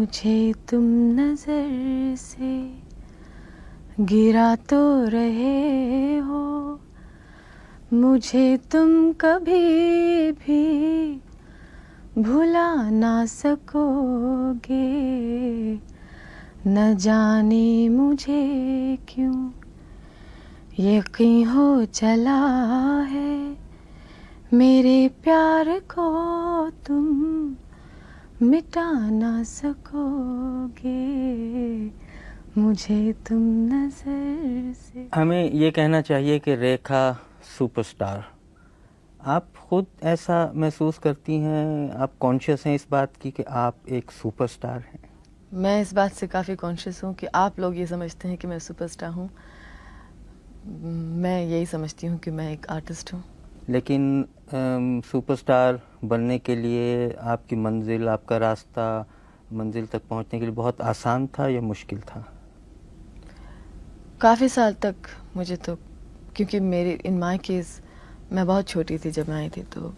मुझे तुम नजर से गिरा तो रहे हो, मुझे तुम कभी भी भुला ना सकोगे। न जाने मुझे क्यों यकीन हो चला है, मेरे प्यार को तुम मिटा ना सकोगे, मुझे तुम नजर से। हमें ये कहना चाहिए कि रेखा सुपरस्टार। आप खुद ऐसा महसूस करती हैं, आप कॉन्शियस हैं इस बात की कि आप एक सुपरस्टार हैं? मैं इस बात से काफ़ी कॉन्शियस हूँ कि आप लोग ये समझते हैं कि मैं सुपरस्टार हूँ। मैं यही समझती हूँ कि मैं एक आर्टिस्ट हूँ। लेकिन सुपरस्टार बनने के लिए आपकी मंजिल, आपका रास्ता मंजिल तक पहुंचने के लिए बहुत आसान था या मुश्किल था? काफ़ी साल तक मुझे तो, क्योंकि मेरी इन माय केस मैं बहुत छोटी थी जब मैं आई थी, तो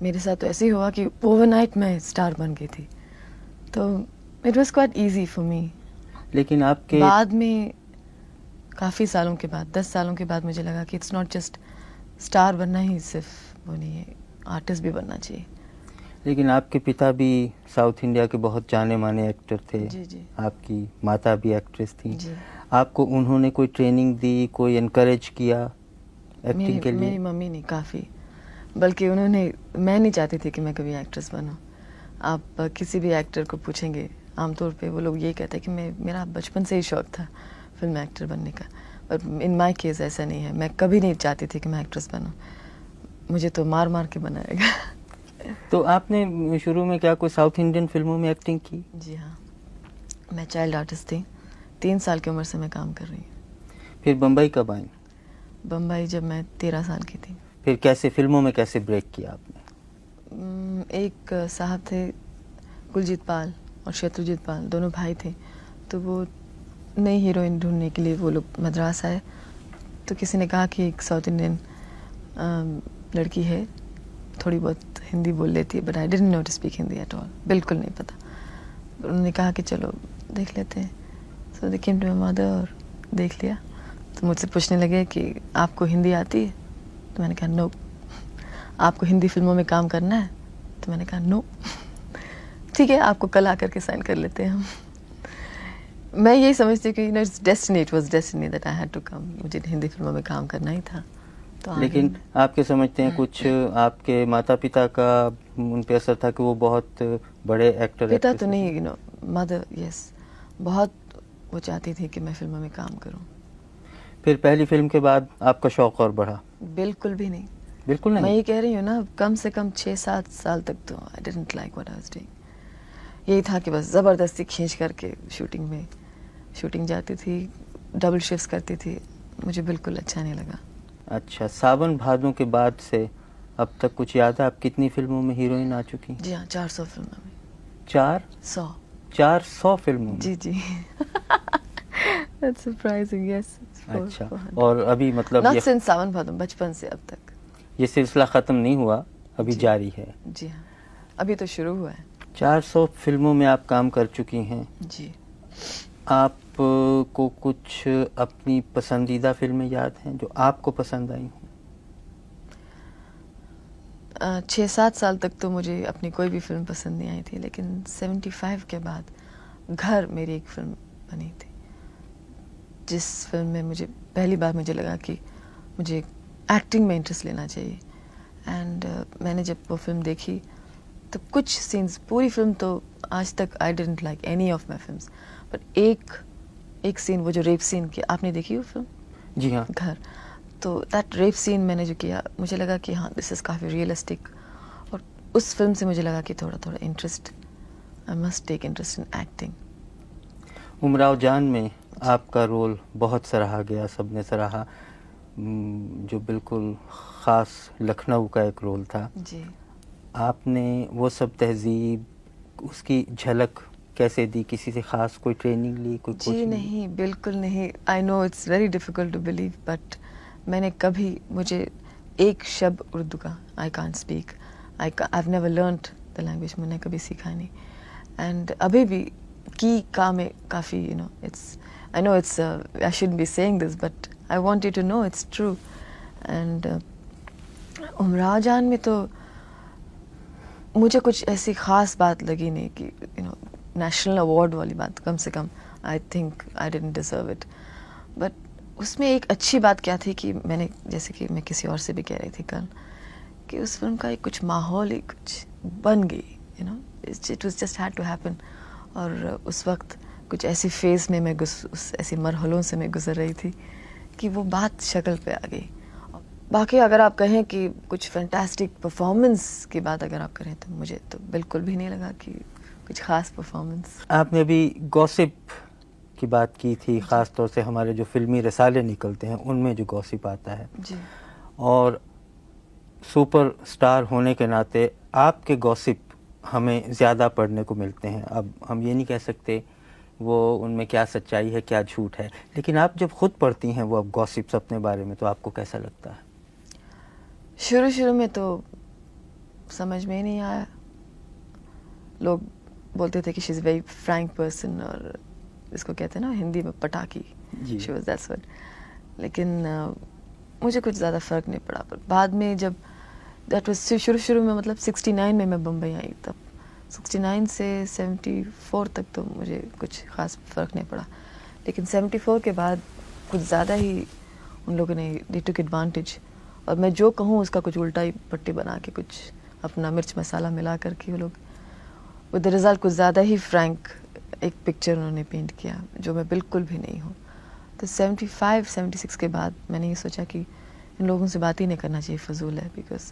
मेरे साथ तो ऐसे ही हुआ कि ओवरनाइट मैं स्टार बन गई थी, तो it was quite easy for me. लेकिन आपके बाद में काफ़ी सालों के बाद, 10 सालों के बाद मुझे लगा कि इट्स नॉट जस्ट स्टार बनना ही सिर्फ वो नहीं है, आर्टिस्ट भी बनना चाहिए। लेकिन आपके पिता भी साउथ इंडिया के बहुत जाने माने एक्टर थे। जी जी आपकी माता भी एक्ट्रेस थी। जी। आपको उन्होंने कोई ट्रेनिंग दी, कोई एनकरेज किया एक्टिंग के लिए? मेरी मम्मी ने काफ़ी, बल्कि उन्होंने, मैं नहीं चाहती थी कि मैं कभी एक्ट्रेस बनूं। आप किसी भी एक्टर को पूछेंगे, आमतौर पे वो लोग ये कहते हैं कि मेरा बचपन से ही शौक था फिल्म एक्टर बनने का, पर इन माय केस ऐसा नहीं है। मैं कभी नहीं चाहती थी कि मैं एक्ट्रेस बनूं, मुझे तो मार मार के बनाएगा। तो आपने शुरू में क्या कोई साउथ इंडियन फिल्मों में एक्टिंग की? जी हाँ, मैं चाइल्ड आर्टिस्ट थी, 3 साल की उम्र से मैं काम कर रही हूँ। फिर बम्बई कब आई? बम्बई जब मैं 13 साल की थी। फिर कैसे फिल्मों में कैसे ब्रेक किया आपने? एक साहब थे कुलजीत पाल और शत्रुजीत पाल, दोनों भाई थे, तो वो नई हीरोइन ढूंढने के लिए वो लोग मद्रास आए। तो किसी ने कहा कि एक साउथ इंडियन लड़की है, थोड़ी बहुत हिंदी बोल लेती है, but I didn't know to speak Hindi at all, बिल्कुल नहीं पता। उन्होंने कहा कि चलो देख लेते हैं। सो दे केम टू माय मदर और देख लिया। तो मुझसे पूछने लगे कि आपको हिंदी आती है? तो मैंने कहा नो। आपको हिंदी फिल्मों में काम करना है? तो मैंने कहा नो। ठीक है, आपको कल आकर के साइन कर लेते हैं हम। मैं यही समझती हूँ कि it's destiny, it was destiny that I had to come. मुझे हिंदी फिल्मों में काम करना ही था, तो आ लेकिन गई। आपके समझते हैं कुछ आपके माता पिता का उन पे असर था कि वो बहुत बड़े एक्टर पिता एक्ट्रेस तो थे? नहीं, मदर यस, बहुत वो चाहती थी कि मैं फिल्मों में काम करूं। फिर पहली फिल्म के बाद आपका शौक और बढ़ा? बिल्कुल भी नहीं। बिल्कुल मैं नहीं? ये कह रही हूँ ना, कम से कम 6-7 साल तक तो I didn't like what I was doing. यही था कि बस ज़बरदस्ती खींच करके शूटिंग जाती थी, डबल शिफ्ट्स करती थी, मुझे बिल्कुल अच्छा नहीं लगा। अच्छा, सावन भादों के बाद से अब तक कुछ याद है आप कितनी फिल्मों में हीरोइन आ चुकी? जी हाँ, 400 फिल्मों में। 100। 400 फिल्मों में? जी जी। That's surprising, yes. अच्छा, और अभी मतलब Not since सावन भादो, बचपन से अब तक। ये सिलसिला ख़त्म नहीं हुआ, अभी जी। जारी है? जी हाँ, अभी तो शुरू हुआ है। 400 फिल्मों में आप काम कर चुकी हैं। जी। आप को कुछ अपनी पसंदीदा फिल्में याद हैं जो आपको पसंद आई हों? 6-7 साल तक तो मुझे अपनी कोई भी फिल्म पसंद नहीं आई थी, लेकिन 75 के बाद घर मेरी एक फिल्म बनी थी, जिस फिल्म में मुझे पहली बार मुझे लगा कि मुझे एक्टिंग में इंटरेस्ट लेना चाहिए। एंड मैंने जब वो फिल्म देखी तो कुछ सीन्स, पूरी फिल्म तो आज तक I didn't like any of my films, but एक सीन, वो जो रेप सीन की, आपने देखी वो फिल्म? जी हाँ। घर, तो दैट रेप सीन मैंने जो किया, मुझे लगा कि हाँ दिस इज़ काफ़ी रियलिस्टिक, और उस फिल्म से मुझे लगा कि थोड़ा थोड़ा interest, I must take interest in acting. Umrao Jaan में आपका रोल बहुत सराहा गया, सबने सराहा, जो बिल्कुल ख़ास लखनऊ का एक रोल था। जी। आपने वो सब तहजीब, उसकी झलक कैसे दी? किसी से ख़ास कोई ट्रेनिंग ली, कोई जी कोचिंग ली? नहीं, बिल्कुल नहीं। I know it's very difficult to believe, but मैंने कभी, मुझे एक शब्द उर्दू का I can't speak, I have never learned the language, मैंने कभी सीखा नहीं। एंड अभी भी की काम है काफ़ी, you know, it's, I know it's, I shouldn't be saying this but I want you to know it's true. And Umrao Jaan में तो मुझे कुछ ऐसी ख़ास बात लगी नहीं कि यू नो नेशनल अवार्ड वाली बात, कम से कम I think I didn't deserve it. But उसमें एक अच्छी बात क्या थी कि मैंने, जैसे कि मैं किसी और से भी कह रही थी कल, कि उस फिल्म का एक कुछ माहौल ही कुछ बन गई, you know, it was just had to happen. और उस वक्त कुछ ऐसी फेज़ में मैं उस ऐसी मरहलों से मैं गुजर रही थी कि वो बात शक्ल पे आ गई. बाकी अगर आप कहें कि कुछ फैंटास्टिक परफॉर्मेंस की बात अगर आप करें तो मुझे तो बिल्कुल भी नहीं लगा कि कुछ ख़ास परफॉर्मेंस. आपने अभी गॉसिप की बात की थी, ख़ास तौर से हमारे जो फिल्मी रसाले निकलते हैं उनमें जो गॉसिप आता है, जी. और सुपर स्टार होने के नाते आपके गॉसिप हमें ज़्यादा पढ़ने को मिलते हैं. अब हम ये नहीं कह सकते वो उनमें क्या सच्चाई है क्या झूठ है, लेकिन आप जब खुद पढ़ती हैं वो अब गॉसिप्स अपने बारे में, तो आपको कैसा लगता है? शुरू में तो समझ में ही नहीं आया. लोग बोलते थे कि she is very frank person, और इसको कहते हैं ना हिंदी में पटाखी, जी. She was that's what. लेकिन मुझे कुछ ज़्यादा फ़र्क नहीं पड़ा. पर बाद में जब दैट वाज शुरू में, मतलब 69 में मैं बम्बई आई, तब 69 से 74 तक तो मुझे कुछ ख़ास फ़र्क नहीं पड़ा. लेकिन 74 के बाद कुछ ज़्यादा ही उन लोगों ने दे टुक एडवांटेज, और मैं जो कहूँ उसका कुछ उल्टा ही पट्टी बना के कुछ अपना मिर्च मसाला मिला करके वो लोग विद द रिज़ल्ट कुछ ज़्यादा ही फ्रैंक एक पिक्चर उन्होंने पेंट किया, जो मैं बिल्कुल भी नहीं हूँ. तो 75-76 के बाद मैंने ये सोचा कि इन लोगों से बात ही नहीं करना चाहिए, फजूल है, बिकॉज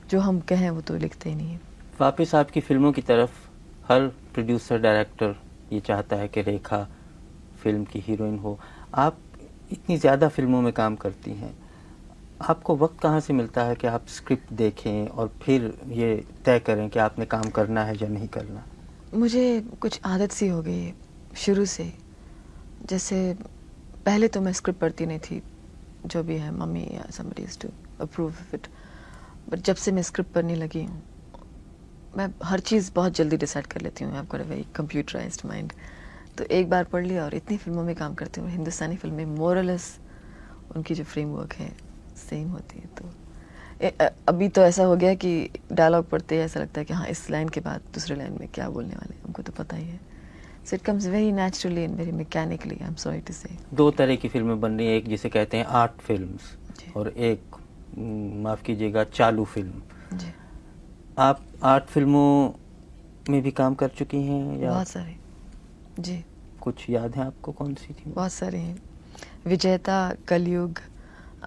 जो हम कहें वो तो लिखते ही नहीं है. वापस आपकी फिल्मों की तरफ हर प्रोड्यूसर डायरेक्टर ये चाहता है कि रेखा फिल्म की हीरोइन हो. आप इतनी ज़्यादा फिल्मों में काम करती हैं, आपको वक्त कहाँ से मिलता है कि आप स्क्रिप्ट देखें और फिर ये तय करें कि आपने काम करना है या नहीं करना? मुझे कुछ आदत सी हो गई है शुरू से. जैसे पहले तो मैं स्क्रिप्ट पढ़ती नहीं थी, जो भी है मम्मी या somebody used to approve of it. But जब से मैं स्क्रिप्ट पढ़ने लगी हूँ, मैं हर चीज़ बहुत जल्दी डिसाइड कर लेती हूँ. आपको वेरी कंप्यूटराइज्ड माइंड. तो एक बार पढ़ लिया और इतनी फिल्मों में काम करती हूँ. हिंदुस्तानी फिल्में मोरलेस उनकी जो फ्रेमवर्क है सेम होती है. तो अभी तो ऐसा हो गया कि डायलॉग पढ़ते ही ऐसा लगता है कि हाँ, इस लाइन के बाद दूसरे लाइन में क्या बोलने वाले हैं, हमको तो पता ही है. So it comes very naturally and very mechanically. I am sorry to say. दो तरह की फिल्में बन रही हैं, एक जिसे कहते हैं आर्ट फिल्म्स जी. और एक माफ़ कीजिएगा चालू फिल्म. जी. आप आर्ट फिल्मों में भी काम कर चुकी हैं या बहुत सारे. जी. कुछ याद है आपको, कौन सी थी? बहुत सारे हैं. विजेता, कलयुग,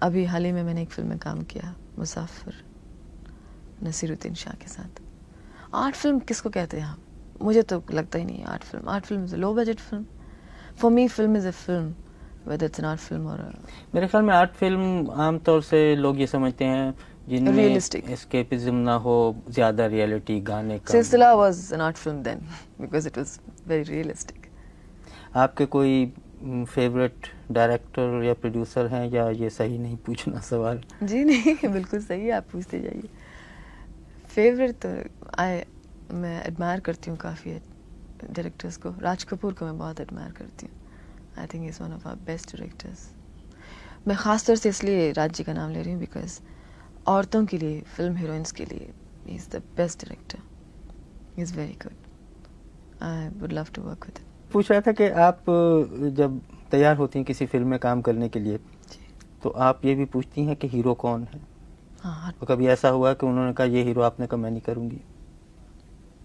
अभी हाल ही में मैंने एक फिल्म में काम किया, मुसाफिर, नसीरुद्दीन शाह के साथ. आर्ट फिल्म किसको कहते हैं आप? मुझे तो लगता ही नहीं है art film. Art film is a low budget film. For me film is a film, whether it's an art film और मेरे ख्याल में आर्ट फिल्म आमतौर से लोग ये समझते हैं जिनमें Realistic. एस्केपिज्म ना हो, ज़्यादा रियलिटी, गाने कम. Silsila was an art film then because it was very realistic. आपके कोई फेवरेट डायरेक्टर या प्रोड्यूसर हैं, या ये सही नहीं पूछना सवाल? जी नहीं, बिल्कुल सही है, आप पूछते जाइए. फेवरेट तो मैं एडमायर करती हूँ काफ़ी डायरेक्टर्स को. राज कपूर को मैं बहुत एडमायर करती हूँ. I think is one of our best directors. मैं ख़ास तौर से इसलिए राज जी का नाम ले रही हूँ बिकॉज औरतों के लिए, फिल्म हीरोइंस के लिए he is the best director. He is very good. I would love to work with. पूछ रहा था कि आप जब तैयार होती हैं किसी फिल्म में काम करने के लिए, तो आप ये भी पूछती हैं कि हीरो कौन है? हाँ. तो कभी ऐसा हुआ कि उन्होंने कहा ये हीरो, आपने कहा मैं नहीं करूँगी,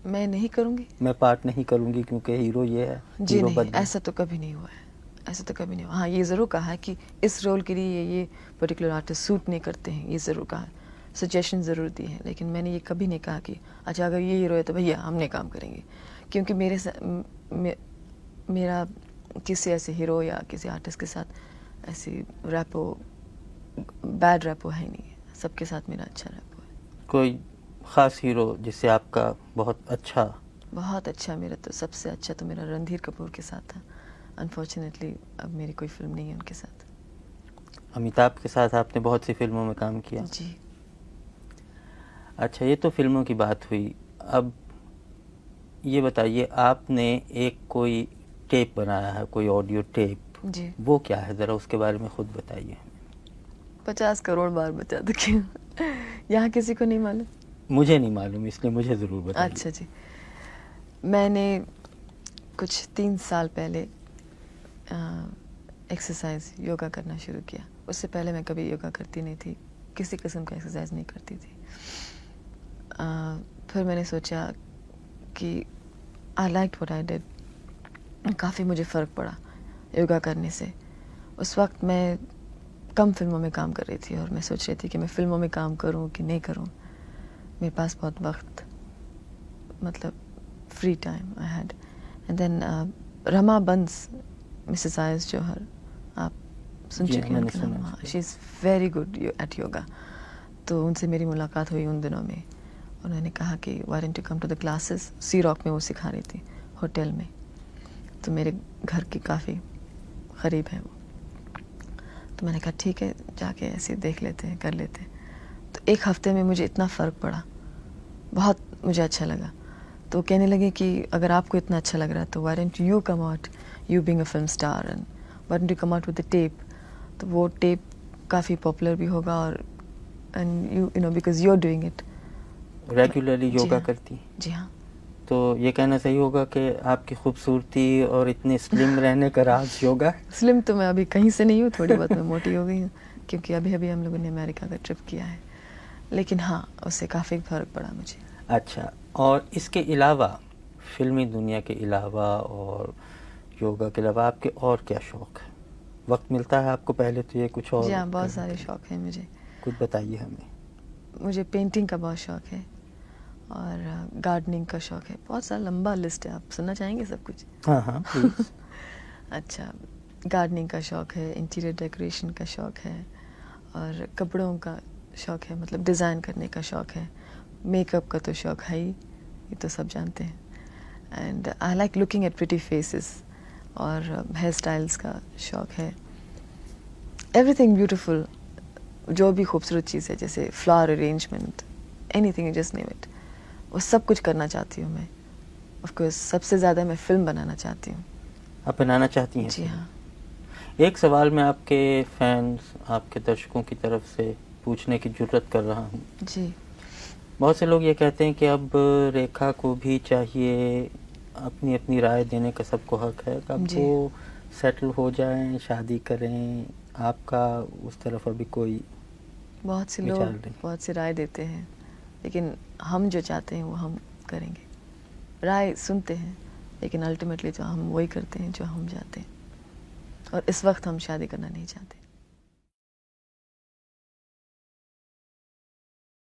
मैं नहीं करूँगी? मैं पार्ट नहीं करूँगी क्योंकि हीरो ये है? जी हीरो नहीं, बदले. ऐसा तो कभी नहीं हुआ है. ऐसा तो कभी नहीं हुआ. हाँ, ये ज़रूर कहा है कि इस रोल के लिए ये पर्टिकुलर आर्टिस्ट सूट नहीं करते हैं, ये ज़रूर कहा है. सजेशन ज़रूर दी है, लेकिन मैंने ये कभी नहीं कहा कि अच्छा अगर ये हीरो है तो भैया हमने काम करेंगे. क्योंकि मेरा किसी ऐसे हीरो या किसी आर्टिस्ट के साथ ऐसी रैपो, बैड रैपो है नहीं है. सबके साथ मेरा अच्छा रैपो है. कोई ख़ास हीरो जिससे आपका बहुत अच्छा? मेरा तो सबसे अच्छा तो मेरा रणधीर कपूर के साथ था. अनफॉर्चुनेटली अब मेरी कोई फिल्म नहीं है उनके साथ. अमिताभ के साथ आपने बहुत सी फिल्मों में काम किया. जी. अच्छा, ये तो फिल्मों की बात हुई. अब ये बताइए, आपने एक कोई टेप बनाया है, कोई ऑडियो टेप, जी, वो क्या है, ज़रा उसके बारे में खुद बताइए। 50 करोड़ बार बता दो क्यों? यहाँ किसी को नहीं मालूम? मुझे नहीं मालूम, इसलिए मुझे ज़रूर बताइए। अच्छा जी, मैंने कुछ 3 साल पहले एक्सरसाइज योगा करना शुरू किया। उससे पहले मैं कभी योगा करती नहीं थी, किसी किस्म का एक्सरसाइज नहीं करती थी। फिर मैंने सोचा कि I like what I did. काफ़ी मुझे फ़र्क पड़ा योगा करने से। उस वक्त मैं कम फिल्मों में काम कर रही थी और मैं सोच रही थी कि मैं फिल्मों में काम करूं कि नहीं करूं। मेरे पास बहुत वक्त, मतलब free time I had. And then Rama Bans, Mrs Yash Johar, आप सुन जी, चुके हैं मैंने उनका सुना नाम? है हाँ, इसको। She is very good at yoga. तो उनसे मेरी मुलाकात हुई उन दिनों में। उन्होंने कहा कि why don't you come to the classes. Sea Rock में वो सिखा रही थी, होटल में। तो मेरे घर के काफ़ी करीब है वो। तो मैंने कहा ठीक है, जाके ऐसे देख लेते हैं, कर लेते हैं। तो एक हफ्ते में मुझे इतना फ़र्क पड़ा, बहुत मुझे अच्छा लगा। तो वो कहने लगे कि अगर आपको इतना अच्छा लग रहा है तो why don't you come out, you being a film star, and why don't you come out with the tape. तो वो टेप काफ़ी पॉपुलर भी होगा और and you know because you are doing it. Regularly जी योगा हाँ, करती? जी हाँ। तो ये कहना सही होगा कि आपकी खूबसूरती और इतने स्लिम रहने का राज योगा है? स्लिम तो मैं अभी कहीं से नहीं हूँ, थोड़ी बहुत मैं मोटी हो गई हूँ क्योंकि अभी अभी हम लोगों ने अमेरिका का ट्रिप किया है। लेकिन हाँ, उससे काफ़ी फ़र्क पड़ा मुझे। अच्छा, और इसके अलावा, फिल्मी दुनिया के अलावा और योगा के अलावा आपके और क्या शौक़ है? वक्त मिलता है आपको पहले तो ये कुछ जी और हाँ, बहुत करने सारे के लिए? शौक़ हैं मुझे। कुछ बताइए हमें। मुझे पेंटिंग का बहुत शौक़ है और गार्डनिंग का शौक़ है। बहुत सारा लंबा लिस्ट है, आप सुनना चाहेंगे सब कुछ? हाँ, हाँ, प्लीज़। अच्छा, गार्डनिंग का शौक़ है, इंटीरियर डेकोरेशन का शौक़ है और कपड़ों का शौक़ है, मतलब डिज़ाइन करने का शौक़ है। मेकअप का तो शौक़ है ही, ये तो सब जानते हैं। And I like looking at pretty faces, और हेयर स्टाइल्स का शौक़ है। एवरीथिंग ब्यूटीफुल, जो भी खूबसूरत चीज़ है, जैसे flower arrangement, anything you just name it, वो सब कुछ करना चाहती हूँ मैं। ऑफ कोर्स सबसे ज़्यादा मैं फ़िल्म बनाना चाहती हूँ। आप बनाना चाहती हैं जी फिल्म? हाँ। एक सवाल मैं आपके फैंस, आपके दर्शकों की तरफ से पूछने की जुर्रत कर रहा हूँ। जी, बहुत से लोग ये कहते हैं कि अब रेखा को भी चाहिए, अपनी अपनी राय देने का सबको हक है, अब जी। वो सेटल हो जाएं, शादी करें। आपका उस तरफ अभी कोई बहुत से विचार लोग नहीं? बहुत सी राय देते हैं, लेकिन हम जो चाहते हैं वो हम करेंगे। राय सुनते हैं, लेकिन अल्टीमेटली तो हम वही करते हैं जो हम चाहते हैं। और इस वक्त हम शादी करना नहीं चाहते।